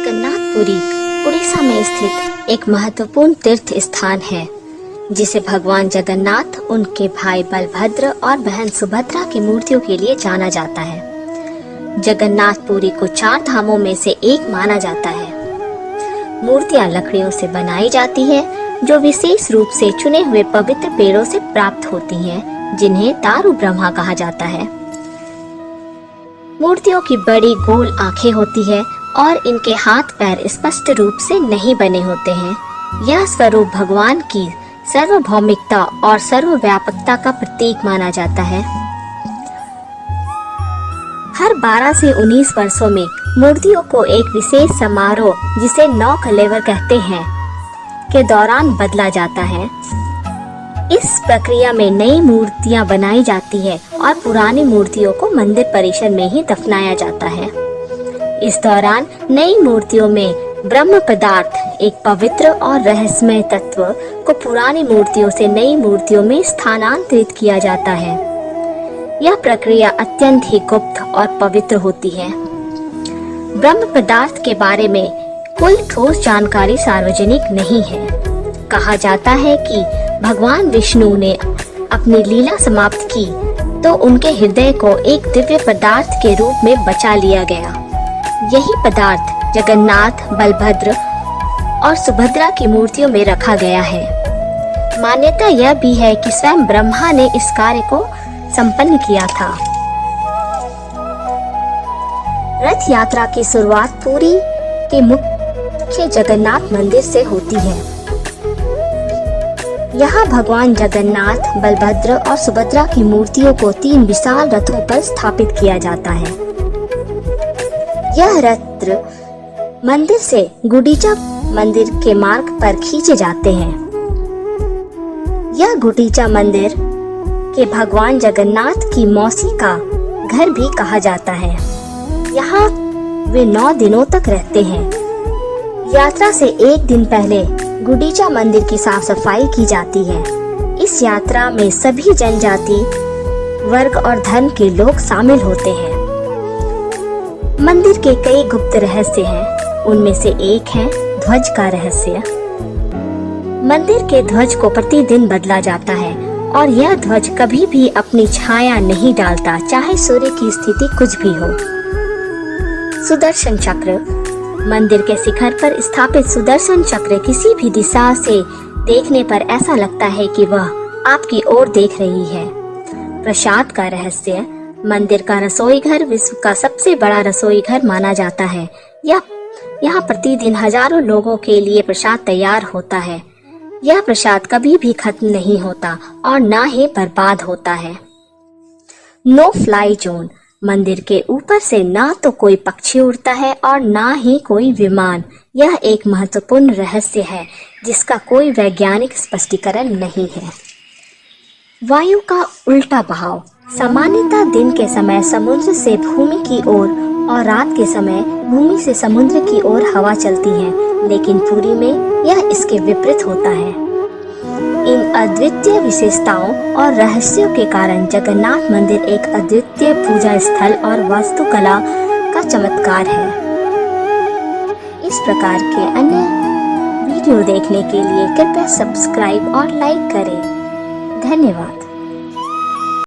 जगन्नाथपुरी उड़ीसा में स्थित एक महत्वपूर्ण तीर्थ स्थान है, जिसे भगवान जगन्नाथ, उनके भाई बलभद्र और बहन सुभद्रा की मूर्तियों के लिए जाना जाता है। जगन्नाथपुरी को 4 धामों में से एक माना जाता है। मूर्तियां लकड़ियों से बनाई जाती है, जो विशेष रूप से चुने हुए पवित्र पेड़ों से प्राप्त होती हैं, जिन्हें दारू ब्रह्मा कहा जाता है। मूर्तियों की बड़ी गोल आंखें होती है और इनके हाथ पैर स्पष्ट रूप से नहीं बने होते हैं। यह स्वरूप भगवान की सार्वभौमिकता और सर्वव्यापकता का प्रतीक माना जाता है। हर 12 से 19 वर्षों में मूर्तियों को एक विशेष समारोह, जिसे नौ कलेवर कहते हैं, के दौरान बदला जाता है। इस प्रक्रिया में नई मूर्तियां बनाई जाती है और पुरानी मूर्तियों को मंदिर परिसर में ही दफनाया जाता है। इस दौरान नई मूर्तियों में ब्रह्म पदार्थ, एक पवित्र और रहस्यमय तत्व, को पुरानी मूर्तियों से नई मूर्तियों में स्थानांतरित किया जाता है। यह प्रक्रिया अत्यंत ही गुप्त और पवित्र होती है। ब्रह्म पदार्थ के बारे में कोई ठोस जानकारी सार्वजनिक नहीं है। कहा जाता है कि भगवान विष्णु ने अपनी लीला समाप्त की तो उनके हृदय को एक दिव्य पदार्थ के रूप में बचा लिया गया। यही पदार्थ जगन्नाथ, बलभद्र और सुभद्रा की मूर्तियों में रखा गया है। मान्यता यह भी है कि स्वयं ब्रह्मा ने इस कार्य को संपन्न किया था। रथ यात्रा की शुरुआत पुरी के मुख्य जगन्नाथ मंदिर से होती है। यहाँ भगवान जगन्नाथ, बलभद्र और सुभद्रा की मूर्तियों को 3 विशाल रथों पर स्थापित किया जाता है। यह रथ मंदिर से गुंडीचा मंदिर के मार्ग पर खींचे जाते हैं। यह गुंडीचा मंदिर के भगवान जगन्नाथ की मौसी का घर भी कहा जाता है। यहाँ वे 9 दिनों तक रहते हैं। यात्रा से एक दिन पहले गुंडीचा मंदिर की साफ सफाई की जाती है। इस यात्रा में सभी जनजाति, वर्ग और धर्म के लोग शामिल होते हैं। मंदिर के कई गुप्त रहस्य हैं। उनमें से एक है ध्वज का रहस्य। मंदिर के ध्वज को प्रतिदिन बदला जाता है और यह ध्वज कभी भी अपनी छाया नहीं डालता, चाहे सूर्य की स्थिति कुछ भी हो। सुदर्शन चक्र, मंदिर के शिखर पर स्थापित सुदर्शन चक्र किसी भी दिशा से देखने पर ऐसा लगता है कि वह आपकी ओर देख रही है। प्रसाद का रहस्य, मंदिर का रसोई घर विश्व का सबसे बड़ा रसोई घर माना जाता है। यहाँ प्रतिदिन हजारों लोगों के लिए प्रसाद तैयार होता है। यह प्रसाद कभी भी खत्म नहीं होता और ना ही बर्बाद होता है। नो फ्लाई जोन, मंदिर के ऊपर से ना तो कोई पक्षी उड़ता है और ना ही कोई विमान। यह एक महत्वपूर्ण रहस्य है जिसका कोई वैज्ञानिक स्पष्टीकरण नहीं है। वायु का उल्टा बहाव, सामान्यतः दिन के समय समुद्र से भूमि की ओर और रात के समय भूमि से समुद्र की ओर हवा चलती है, लेकिन पुरी में यह इसके विपरीत होता है। इन अद्वितीय विशेषताओं और रहस्यों के कारण जगन्नाथ मंदिर एक अद्वितीय पूजा स्थल और वास्तुकला का चमत्कार है। इस प्रकार के अन्य वीडियो देखने के लिए कृपया सब्सक्राइब और लाइक करें। धन्यवाद।